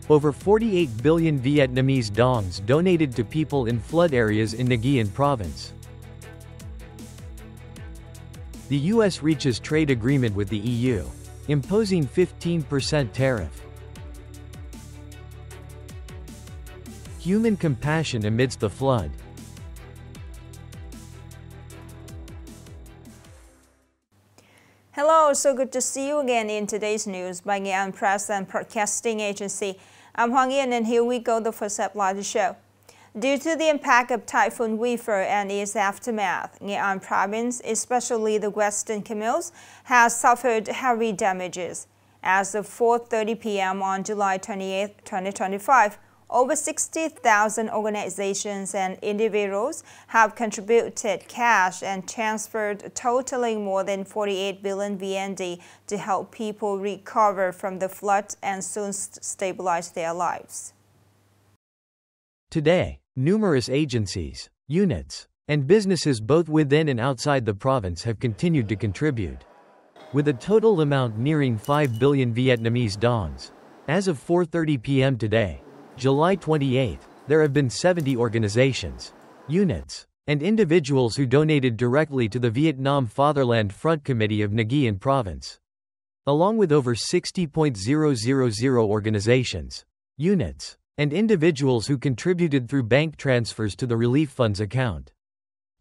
Over 48 billion Vietnamese dongs donated to people in flood areas in Nghệ An Province. The U.S. reaches trade agreement with the EU, imposing 15% tariff. Human compassion amidst the flood. Hello, so good to see you again in today's news by Nghe An Press and Broadcasting Agency. I'm Hoàng Yên, and here we go, the first headline of the show. Due to the impact of Typhoon Weaver and its aftermath, Nghệ An Province, especially the Western Camels, has suffered heavy damages. As of 4:30 p.m. on July 28, 2025, over 60,000 organizations and individuals have contributed cash and transferred totaling more than 48 billion VND to help people recover from the flood and soon stabilize their lives. Today, numerous agencies, units, and businesses both within and outside the province have continued to contribute, with a total amount nearing 5 billion Vietnamese dongs. As of 4:30 p.m. today, July 28, there have been 70 organizations, units, and individuals who donated directly to the Vietnam Fatherland Front Committee of Nghệ An Province, along with over 60,000 organizations, units, and individuals who contributed through bank transfers to the relief funds account,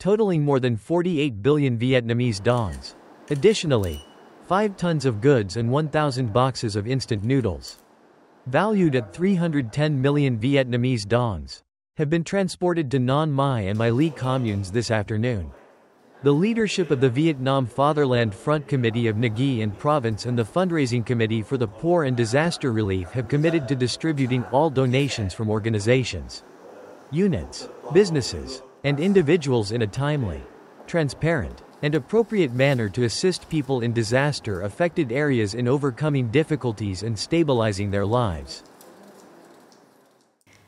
totaling more than 48 billion Vietnamese dongs. Additionally, 5 tons of goods and 1,000 boxes of instant noodles, valued at 310 million Vietnamese dongs, have been transported to Non Mai and My Ly communes this afternoon. The leadership of the Vietnam Fatherland Front Committee of Nghệ An Province and the Fundraising Committee for the Poor and Disaster Relief have committed to distributing all donations from organizations, units, businesses, and individuals in a timely, transparent, and appropriate manner to assist people in disaster-affected areas in overcoming difficulties and stabilizing their lives.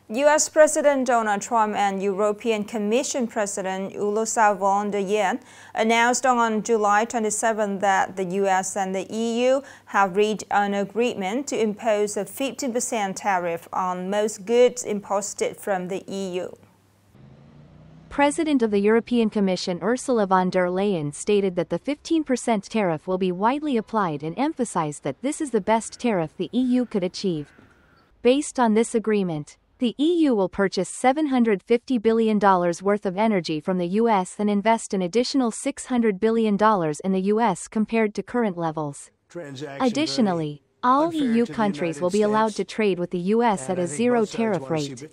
U.S. President Donald Trump and European Commission President Ursula von der Leyen announced on July 27 that the U.S. and the EU have reached an agreement to impose a 15% tariff on most goods imported from the EU. President of the European Commission Ursula von der Leyen stated that the 15% tariff will be widely applied and emphasized that this is the best tariff the EU could achieve. Based on this agreement, the EU will purchase $750 billion worth of energy from the U.S. and invest an additional $600 billion in the U.S. compared to current levels. Additionally, all EU countries will be allowed to trade with the U.S. at a zero tariff rate.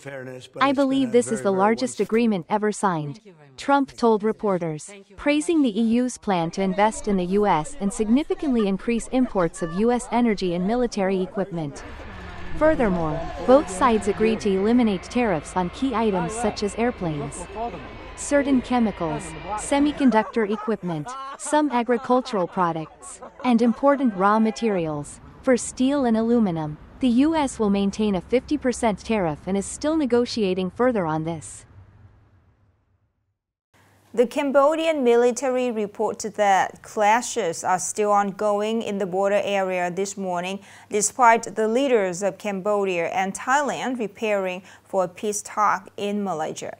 I believe this is the largest agreement ever signed, Trump told reporters, praising the EU's plan to invest in the U.S. and significantly increase imports of U.S. energy and military equipment. Furthermore, both sides agreed to eliminate tariffs on key items such as airplanes, certain chemicals, semiconductor equipment, some agricultural products, and important raw materials. For steel and aluminum, the U.S. will maintain a 50% tariff and is still negotiating further on this. The Cambodian military reported that clashes are still ongoing in the border area this morning, despite the leaders of Cambodia and Thailand preparing for a peace talk in Malaysia.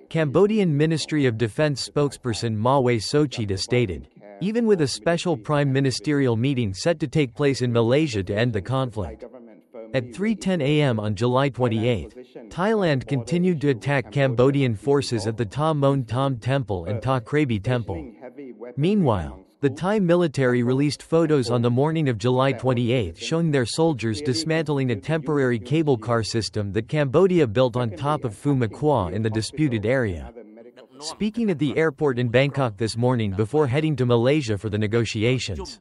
Cambodian Ministry of Defense spokesperson Mawe Sochida stated, even with a special prime ministerial meeting set to take place in Malaysia to end the conflict. At 3:10 a.m. on July 28, Thailand continued to attack Cambodian forces at the Ta Mon Tam Temple and Ta Krabi Temple. Meanwhile, the Thai military released photos on the morning of July 28 showing their soldiers dismantling a temporary cable car system that Cambodia built on top of Phu Makwa in the disputed area. Speaking at the airport in Bangkok this morning before heading to Malaysia for the negotiations,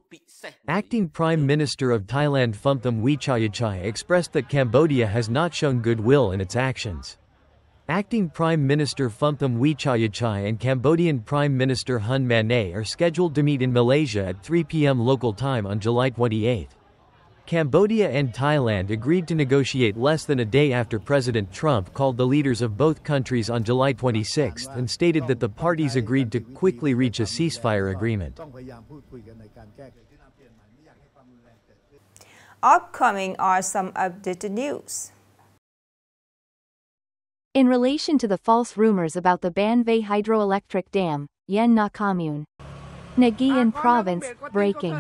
Acting Prime Minister of Thailand Phumtham Wechayachai expressed that Cambodia has not shown goodwill in its actions. Acting Prime Minister Phumtham Wechayachai and Cambodian Prime Minister Hun Manet are scheduled to meet in Malaysia at 3 p.m. local time on July 28. Cambodia and Thailand agreed to negotiate less than a day after President Trump called the leaders of both countries on July 26 and stated that the parties agreed to quickly reach a ceasefire agreement. Upcoming are some updated news. In relation to the false rumors about the Banvay hydroelectric dam, Yen Na Commune, Nghệ An Province, breaking,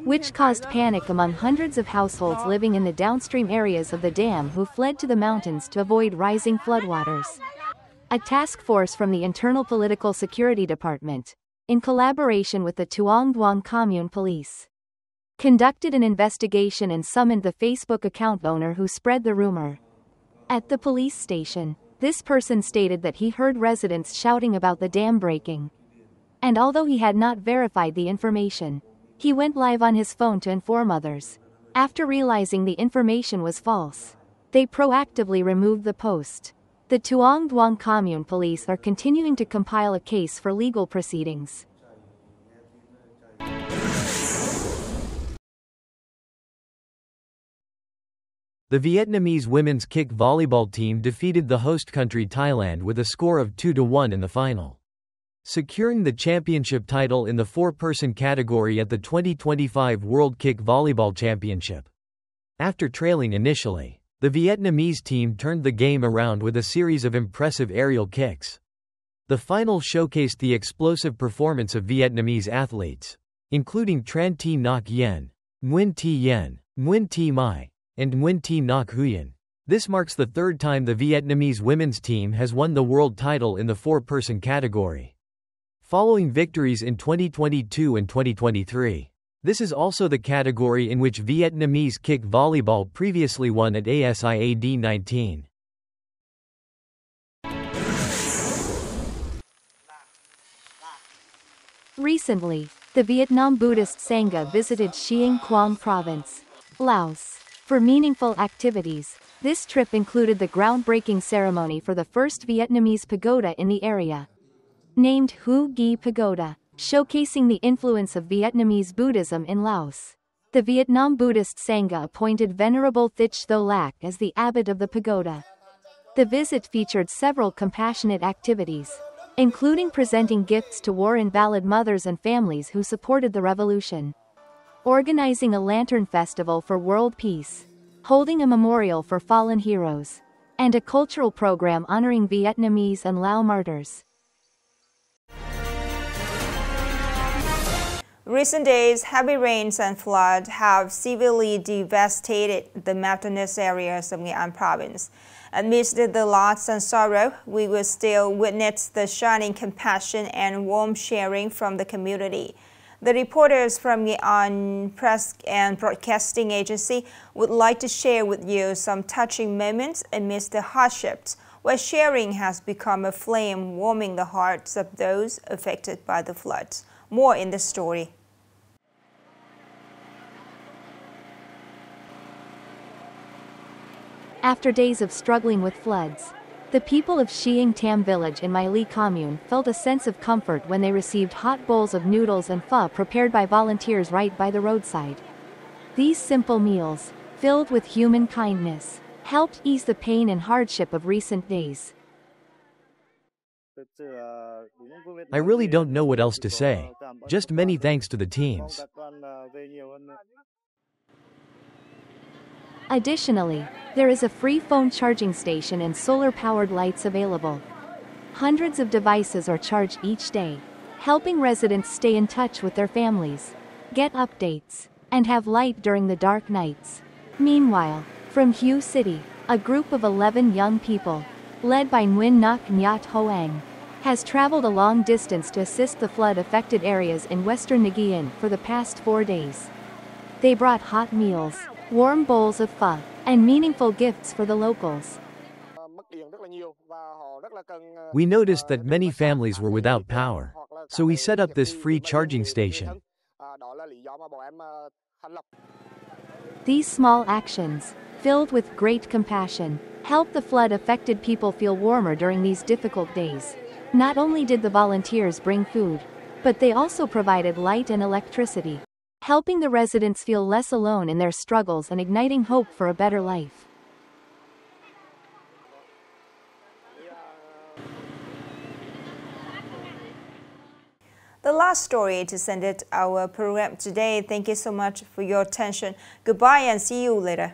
which caused panic among hundreds of households living in the downstream areas of the dam who fled to the mountains to avoid rising floodwaters. A task force from the Internal Political Security Department, in collaboration with the Truyen Commune Police, conducted an investigation and summoned the Facebook account owner who spread the rumor. At the police station, this person stated that he heard residents shouting about the dam breaking. And although he had not verified the information, he went live on his phone to inform others. After realizing the information was false, they proactively removed the post. The Truyen Commune Police are continuing to compile a case for legal proceedings. The Vietnamese women's kick volleyball team defeated the host country Thailand with a score of 2-1 in the final, securing the championship title in the four-person category at the 2025 World Kick Volleyball Championship. After trailing initially, the Vietnamese team turned the game around with a series of impressive aerial kicks. The final showcased the explosive performance of Vietnamese athletes, including Tran Thi Ngoc Yen, Nguyen Thi Yen, Nguyen Thi Mai, and Nguyen Thi Ngoc Huyen. This marks the third time the Vietnamese women's team has won the world title in the four-person category, following victories in 2022 and 2023. This is also the category in which Vietnamese kick volleyball previously won at ASIAD 19. Recently, the Vietnam Buddhist Sangha visited Xieng Quang Province, Laos, for meaningful activities. This trip included the groundbreaking ceremony for the first Vietnamese pagoda in the area, named Hu Gi Pagoda, showcasing the influence of Vietnamese Buddhism in Laos. The Vietnam Buddhist Sangha appointed Venerable Thich Tho Lac as the abbot of the pagoda. The visit featured several compassionate activities, including presenting gifts to war-invalid mothers and families who supported the revolution, organizing a lantern festival for world peace, holding a memorial for fallen heroes, and a cultural program honoring Vietnamese and Lao martyrs. Recent days, heavy rains and flood have severely devastated the mountainous areas of Nghệ An Province. Amidst the loss and sorrow, we will still witness the shining compassion and warm sharing from the community. The reporters from Nghệ An Press and Broadcasting Agency would like to share with you some touching moments amidst the hardships, where sharing has become a flame warming the hearts of those affected by the floods. More in the story. After days of struggling with floods, the people of Xieng Tam village in My Li commune felt a sense of comfort when they received hot bowls of noodles and pho prepared by volunteers right by the roadside. These simple meals, filled with human kindness, helped ease the pain and hardship of recent days. I really don't know what else to say. Just many thanks to the teams. Additionally, there is a free phone charging station and solar-powered lights available. Hundreds of devices are charged each day, helping residents stay in touch with their families, get updates, and have light during the dark nights. Meanwhile, from Hue City, a group of 11 young people, led by Nguyen Ngoc Nhat Hoang, has traveled a long distance to assist the flood-affected areas in western Nghệ An for the past 4 days. They brought hot meals, warm bowls of pho, and meaningful gifts for the locals. We noticed that many families were without power, so we set up this free charging station. These small actions, filled with great compassion, help the flood-affected people feel warmer during these difficult days. Not only did the volunteers bring food, but they also provided light and electricity, helping the residents feel less alone in their struggles and igniting hope for a better life. the last story to send it our program today. Thank you so much for your attention. Goodbye and see you later.